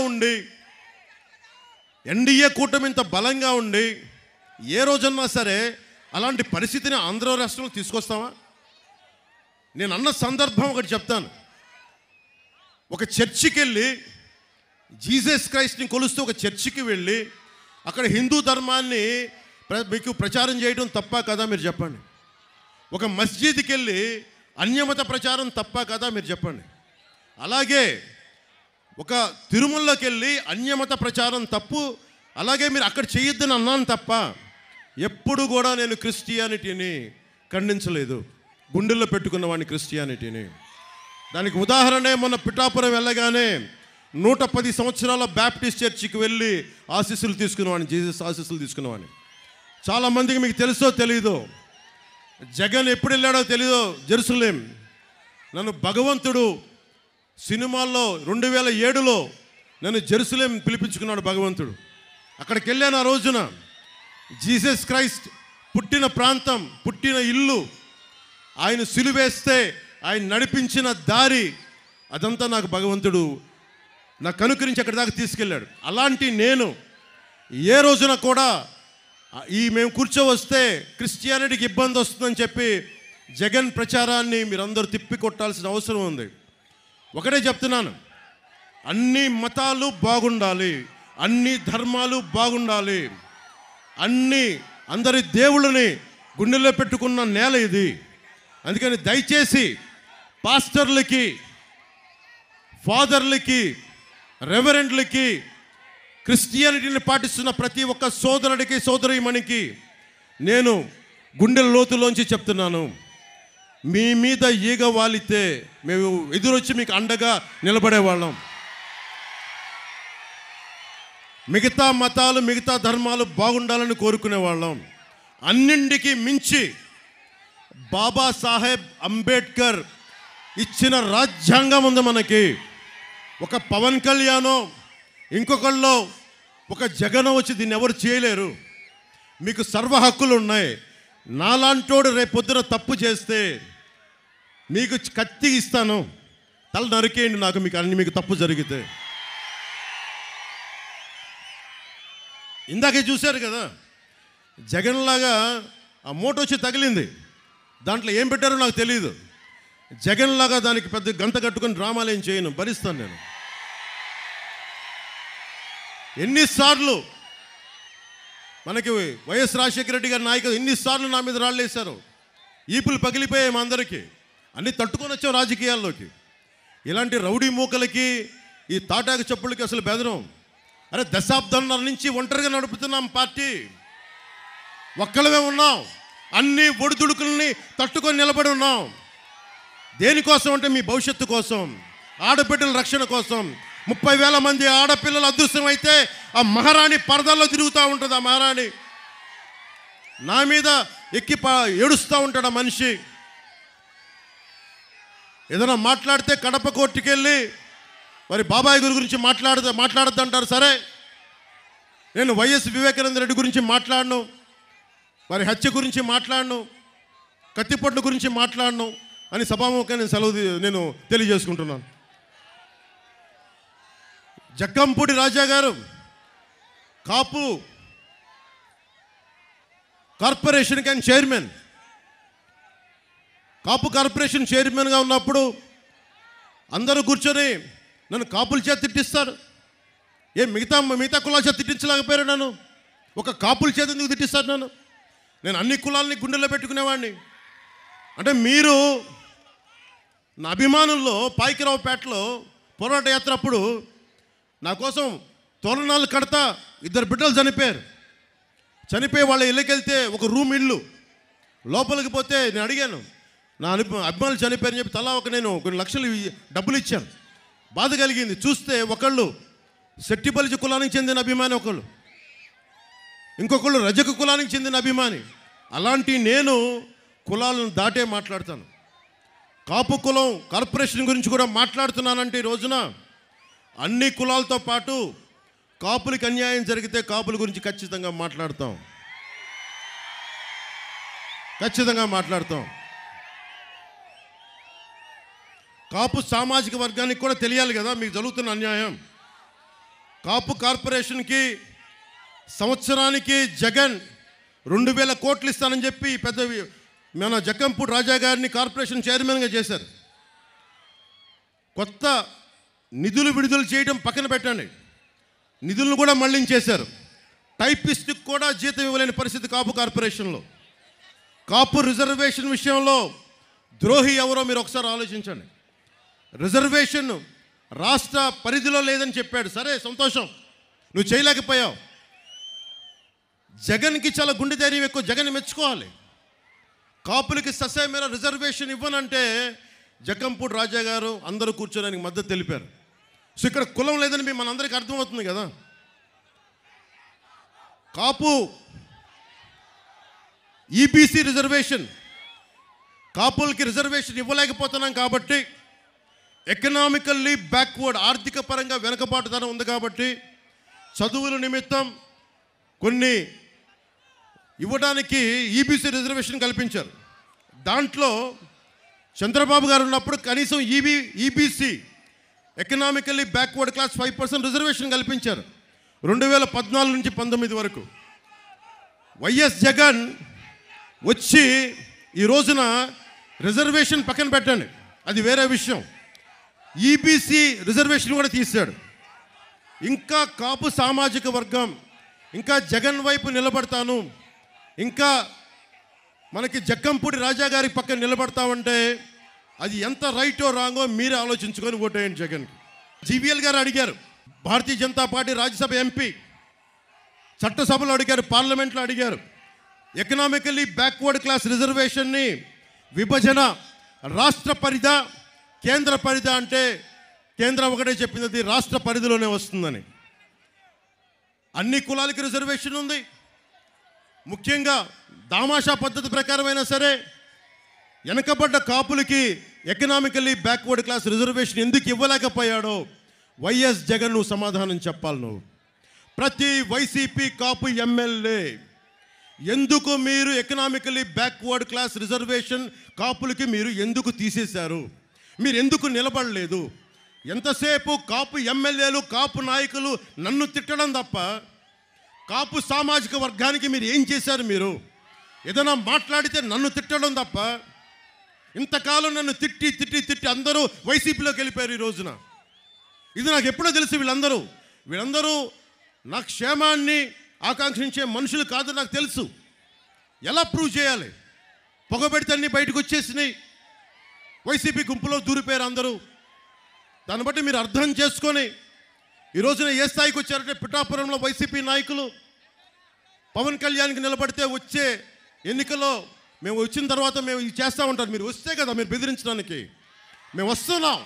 ఉండి, ఎన్డీఏ కూటమి ఇంత బలంగా ఉండి ఏ రోజన్నా సరే అలాంటి పరిస్థితిని ఆంధ్ర రాష్ట్రంలో తీసుకొస్తావా? నేను అన్న సందర్భం ఒకటి చెప్తాను. ఒక చర్చికి వెళ్ళి జీసస్ క్రైస్ట్ని కొలుస్తూ ఒక చర్చికి వెళ్ళి అక్కడ హిందూ ధర్మాన్ని మీకు ప్రచారం చేయడం తప్ప కదా మీరు చెప్పండి. ఒక మస్జిద్కి వెళ్ళి అన్యమత ప్రచారం తప్ప కదా మీరు చెప్పండి. అలాగే ఒక తిరుమలకి వెళ్ళి అన్యమత ప్రచారం తప్పు, అలాగే మీరు అక్కడ చేయొద్దని అన్నాను తప్ప ఎప్పుడు కూడా నేను క్రిస్టియానిటీని ఖండించలేదు. గుండెల్లో పెట్టుకున్నవాడిని క్రిస్టియానిటీని. దానికి ఉదాహరణే మొన్న పిఠాపురం వెళ్ళగానే 110 సంవత్సరాల బ్యాప్టిస్ట్ చర్చికి వెళ్ళి ఆశీస్సులు తీసుకున్నవాడిని, జీసస్ ఆశీస్సులు తీసుకున్నవాడిని. చాలామందికి మీకు తెలుసో తెలీదో, జగన్ ఎప్పుడు వెళ్ళాడో తెలీదో జెరూసలేం. నన్ను భగవంతుడు సినిమాల్లో 2007లో నన్ను జెరూసలేం పిలిపించుకున్నాడు భగవంతుడు. అక్కడికి వెళ్ళాను. ఆ రోజున జీసస్ క్రైస్ట్ పుట్టిన ప్రాంతం, పుట్టిన ఇల్లు, ఆయన సిలువేస్తే ఆయన నడిపించిన దారి, అదంతా నాకు భగవంతుడు నా కనుకరించి అక్కడి దాకా తీసుకెళ్ళాడు. అలాంటి నేను ఏ రోజున కూడా మేము కూర్చోవస్తే క్రిస్టియానిటీకి ఇబ్బంది వస్తుందని చెప్పి జగన్ ప్రచారాన్ని మీరందరూ తిప్పి కొట్టాల్సిన అవసరం ఉంది. ఒకటే చెప్తున్నాను, అన్ని మతాలు బాగుండాలి, అన్ని ధర్మాలు బాగుండాలి, అందరి దేవుళ్ళని గుండెల్లో పెట్టుకున్న నేల ఇది. అందుకని దయచేసి పాస్టర్లకి, ఫాదర్లకి, రెవరెండ్లకి, క్రిస్టియానిటీని పాటిస్తున్న ప్రతి ఒక్క సోదరుడికి, సోదరీమణికి నేను గుండెల లోతులోంచి చెప్తున్నాను, మీ మీద ఈగ వాలితే మేము ఎదురొచ్చి మీకు అండగా నిలబడేవాళ్ళం. మిగతా మతాలు, మిగతా ధర్మాలు బాగుండాలని కోరుకునేవాళ్ళం. అన్నింటికి మించి బాబాసాహెబ్ అంబేద్కర్ ఇచ్చిన రాజ్యాంగం ఉంది మనకి. ఒక పవన్ కళ్యాణో ఇంకొకళ్ళో ఒక జగనో వచ్చి దీన్ని ఎవరు చేయలేరు. మీకు సర్వ హక్కులు ఉన్నాయి. నాలాంటోడు రేపొద్దున తప్పు చేస్తే మీకు కత్తి ఇస్తాను, తల నరికేయండి నాకు, మీకు తప్పు జరిగితే. ఇందాకే చూశారు కదా, జగన్లాగా ఆ మూట వచ్చి తగిలింది, దాంట్లో ఏం పెట్టారో నాకు తెలియదు. జగన్లాగా దానికి పెద్ద గంత కట్టుకొని డ్రామాలు ఏం చేయను, భరిస్తాను నేను. ఎన్నిసార్లు మనకి వైఎస్ రాజశేఖర రెడ్డి గారి నాయకులు ఎన్నిసార్లు నా మీద రాళ్ళు వేశారు, ఈపులు పగిలిపోయాయి మా అందరికీ. అన్నీ తట్టుకొని వచ్చాం రాజకీయాల్లోకి. ఇలాంటి రౌడీ మూకలకి, ఈ తాటాకు చెప్పులకి అసలు బెదరం. అరే, దశాబ్దంన్నర నుంచి ఒంటరిగా నడుపుతున్నాం పార్టీ, ఒక్కళ్ళమే ఉన్నాం, అన్ని ఒడిదుడుకుల్ని తట్టుకొని నిలబడి ఉన్నాం. దేనికోసం అంటే మీ భవిష్యత్తు కోసం, ఆడబిడ్డల రక్షణ కోసం. 30,000 మంది ఆడపిల్లలు అదృశ్యమైతే ఆ మహారాణి పరదాల్లో తిరుగుతూ ఉంటుంది. ఆ మహారాణి నా మీద ఎక్కి ఏడుస్తూ ఉంటాడు ఆ మనిషి. ఏదైనా మాట్లాడితే కడప కోర్టుకెళ్ళి మరి బాబాయ్ గారి గురించి మాట్లాడద్దు అంటారు. సరే, నేను వైఎస్ వివేకానంద రెడ్డి గురించి మాట్లాడను, మరి హత్య గురించి మాట్లాడను, కత్తిపొట్ల గురించి మాట్లాడను అని సభాముఖంగా నేను తెలియజేసుకుంటున్నాను. జక్కంపూడి రాజా గారు కాపు కార్పొరేషన్కి ఆయన చైర్మన్. కాపు కార్పొరేషన్ చైర్మన్గా ఉన్నప్పుడు అందరూ కూర్చొని నన్ను కాపుల చేత తిట్టిస్తారు. మిగతా కులాల చేత తిట్టించలేకపోయారు నన్ను, ఒక కాపుల చేత ఎందుకు తిట్టిస్తారు నన్ను? నేను అన్ని కులాలని గుండెల్లో పెట్టుకునేవాడిని. అంటే మీరు నా అభిమానుల్లో పాయికరావుపేటలో పోరాట యాత్ర అప్పుడు నా కోసం తోరణాలు కడతా 2 బిడ్డలు చనిపోయి వాళ్ళ ఇళ్ళకి వెళ్తే ఒక రూమ్ ఇల్లు లోపలికి పోతే నేను అడిగాను, నా అభిమానులు చనిపోయారని చెప్పి తలా నేను కొన్ని లక్షలు డబ్బులు ఇచ్చాను. బాధ కలిగింది. చూస్తే ఒకళ్ళు శెట్టిబలిజ కులానికి చెందిన అభిమాని, ఇంకొకళ్ళు రజక కులానికి చెందిన అభిమాని. అలాంటి నేను కులాలను దాటే మాట్లాడతాను. కాపు కులం కార్పొరేషన్ గురించి కూడా మాట్లాడుతున్నానంటే ఈ రోజున అన్ని కులాలతో పాటు కాపులకి అన్యాయం జరిగితే కాపుల గురించి ఖచ్చితంగా మాట్లాడతాం. కాపు సామాజిక వర్గానికి కూడా తెలియాలి కదా మీకు జరుగుతున్న అన్యాయం. కాపు కార్పొరేషన్కి సంవత్సరానికి జగన్ 2000 కోట్లు ఇస్తానని చెప్పి పెద్ద మన జక్కంపూడి రాజా గారిని కార్పొరేషన్ చైర్మన్గా చేశారు. కొత్త నిధులు విడుదల చేయడం పక్కన పెట్టండి, నిధులను కూడా మళ్లించేశారు. టైపిస్ట్కి కూడా జీతం ఇవ్వలేని పరిస్థితి కాపు కార్పొరేషన్లో. కాపు రిజర్వేషన్ విషయంలో ద్రోహి ఎవరో మీరు ఒకసారి ఆలోచించండి. రిజర్వేషన్ రాష్ట్ర పరిధిలో లేదని చెప్పాడు, సరే సంతోషం, నువ్వు చేయలేకపోయావు. జగన్కి చాలా గుండె ధైర్యం ఎక్కువ, జగన్ మెచ్చుకోవాలి. కాపులకి ససేమేర రిజర్వేషన్ ఇవ్వనంటే జక్కంపూడి రాజా గారు అందరూ కూర్చోడానికి మద్దతు తెలిపారు. సో ఇక్కడ కులం లేదని మనందరికీ అర్థమవుతుంది కదా. కాపు ఈబీసీ రిజర్వేషన్, కాపులకి రిజర్వేషన్ ఇవ్వలేకపోతున్నాం కాబట్టి, ఎకనామికల్లీ బ్యాక్వర్డ్, ఆర్థిక పరంగా వెనుకబాటుతనం ఉంది కాబట్టి చదువుల నిమిత్తం కొన్ని ఇవ్వడానికి ఈబీసీ రిజర్వేషన్ కల్పించారు. దాంట్లో చంద్రబాబు గారు ఉన్నప్పుడు కనీసం EBC economically backward class 5% reservation కల్పించారు 2014 నుంచి 19 వరకు. వైఎస్ జగన్ వచ్చి ఈ రోజున రిజర్వేషన్ పక్కన పెట్టండి, అది వేరే విషయం, ఈబీసీ రిజర్వేషన్ కూడా తీశాడు. ఇంకా కాపు సామాజిక వర్గం ఇంకా జగన్ వైపు నిలబడతాను, ఇంకా మనకి జక్కంపూడి రాజా గారి పక్కన నిలబడతామంటే అది ఎంత రైటో రాంగో మీరే ఆలోచించుకొని ఓటేయండి జగన్కి. జీవీఎల్ గారు అడిగారు, భారతీయ జనతా పార్టీ రాజ్యసభ ఎంపీ, చట్టసభలో అడిగారు, పార్లమెంట్లో అడిగారు, ఎకనామికల్లీ బ్యాక్వర్డ్ క్లాస్ రిజర్వేషన్ని విభజన రాష్ట్ర పరిధా కేంద్ర పరిధా అంటే కేంద్రం ఒకటే చెప్పింది, అది రాష్ట్ర పరిధిలోనే వస్తుందని. అన్ని కులాలకి రిజర్వేషన్ ఉంది. ముఖ్యంగా దామాషా పద్ధతి ప్రకారమైనా సరే వెనకబడ్డ కాపులకి ఎకనామికల్లీ బ్యాక్వర్డ్ క్లాస్ రిజర్వేషన్ ఎందుకు ఇవ్వలేకపోయాడో వైఎస్ జగన్ నువ్వు సమాధానం చెప్పాలి. నువ్వు ప్రతి వైసీపీ కాపు ఎమ్మెల్యే ఎందుకు మీరు ఎకనామికల్లీ బ్యాక్వర్డ్ క్లాస్ రిజర్వేషన్ కాపులకి మీరు ఎందుకు తీసేశారు, మీరు ఎందుకు నిలబడలేదు? ఎంతసేపు కాపు ఎమ్మెల్యేలు కాపు నాయకులు నన్ను తిట్టడం తప్ప కాపు సామాజిక వర్గానికి మీరు ఏం చేశారు? మీరు ఏదైనా మాట్లాడితే నన్ను తిట్టడం తప్ప, ఇంతకాలం నన్ను తిట్టి తిట్టి తిట్టి అందరూ వైసీపీలోకి వెళ్ళిపోయారు ఈ రోజున. ఇది నాకు ఎప్పుడో తెలుసు. వీళ్ళందరూ నా క్షేమాన్ని ఆకాంక్షించే మనుషులు కాదు నాకు తెలుసు. ఎలా ప్రూవ్ చేయాలి? పొగబెడితే అన్నీ బయటకు వచ్చేసినాయి, వైసీపీ గుంపులో దూరిపోయారు అందరూ. దాన్ని బట్టి మీరు అర్థం చేసుకొని ఈ రోజున ఏ స్థాయికి వచ్చారంటే, పిఠాపురంలో వైసీపీ నాయకులు పవన్ కళ్యాణ్కి నిలబడితే వచ్చే ఎన్నికల్లో మేము వచ్చిన తర్వాత మేము ఇది చేస్తూ ఉంటారు. మీరు వస్తే కదా మీరు బెదిరించడానికి, మేము వస్తున్నాం,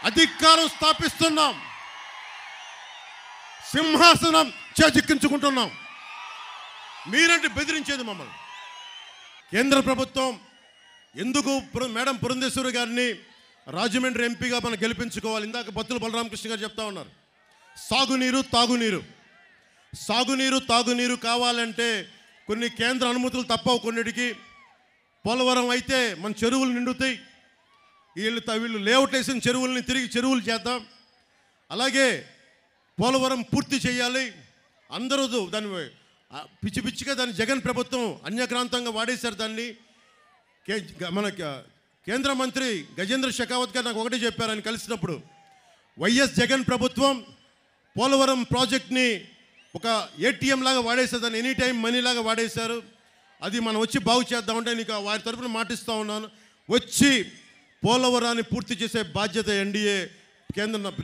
అధికారం స్థాపిస్తున్నాం, సింహాసనం చేజిక్కించుకుంటున్నాం, మీరంటే బెదిరించేది మమ్మల్ని. కేంద్ర ప్రభుత్వం ఎందుకు మేడం పురంధేశ్వరి గారిని రాజమండ్రి ఎంపీగా మనం గెలిపించుకోవాలి? ఇందాక బత్తుల బలరామకృష్ణ గారు చెప్తా ఉన్నారు, సాగునీరు తాగునీరు కావాలంటే కొన్ని కేంద్ర అనుమతులు తప్పవు కొన్నిటికి. పోలవరం అయితే మన చెరువులు నిండుతాయి, వీళ్ళు లేఅవుట్ వేసిన చెరువుల్ని తిరిగి చెరువులు చేద్దాం. అలాగే పోలవరం పూర్తి చేయాలి. అందరూ దాన్ని పిచ్చి పిచ్చిగా దాన్ని జగన్ ప్రభుత్వం అన్యక్రాంతంగా వాడేశారు దాన్ని. మన కేంద్ర మంత్రి గజేంద్ర షెకావత్ గారు నాకు ఒకటే చెప్పారు ఆయన కలిసినప్పుడు, వైఎస్ జగన్ ప్రభుత్వం పోలవరం ప్రాజెక్ట్ని ఒక ఏటీఎం లాగా వాడేశారు, దాన్ని ఎనీ టైం మనీ లాగా వాడేశారు. అది మనం వచ్చి బాగు చేద్దామంటే నీకు వారి తరఫున మాటిస్తూ ఉన్నాను, వచ్చి పోలవరాన్ని పూర్తి చేసే బాధ్యత ఎన్డీఏ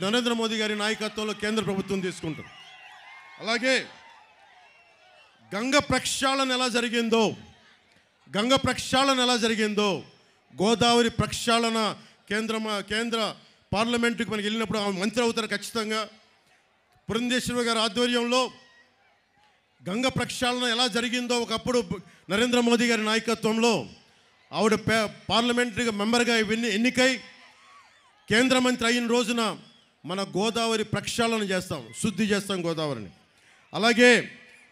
నరేంద్ర మోదీ గారి నాయకత్వంలో కేంద్ర ప్రభుత్వం తీసుకుంటుంది. అలాగే గంగ ప్రక్షాళన ఎలా జరిగిందో గోదావరి ప్రక్షాళన కేంద్ర పార్లమెంటుకి మనకి వెళ్ళినప్పుడు మంత్రి అవుతారు ఖచ్చితంగా. పురంధేశ్వరి గారి ఆధ్వర్యంలో గంగ ప్రక్షాళన ఎలా జరిగిందో ఒకప్పుడు నరేంద్ర మోదీ గారి నాయకత్వంలో ఆవిడ పార్లమెంటరీ మెంబర్గా ఎన్నికై కేంద్ర మంత్రి అయిన రోజున మన గోదావరి ప్రక్షాళన చేస్తాం, శుద్ధి చేస్తాం గోదావరిని. అలాగే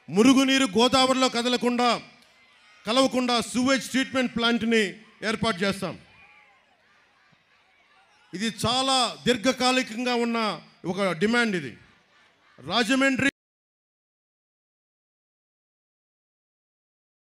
మురుగునీరు గోదావరిలో కలవకుండా సూవేజ్ ట్రీట్మెంట్ ప్లాంట్ని ఏర్పాటు చేస్తాం. ఇది చాలా దీర్ఘకాలికంగా ఉన్న ఒక డిమాండ్ ఇది. రాజమండ్రి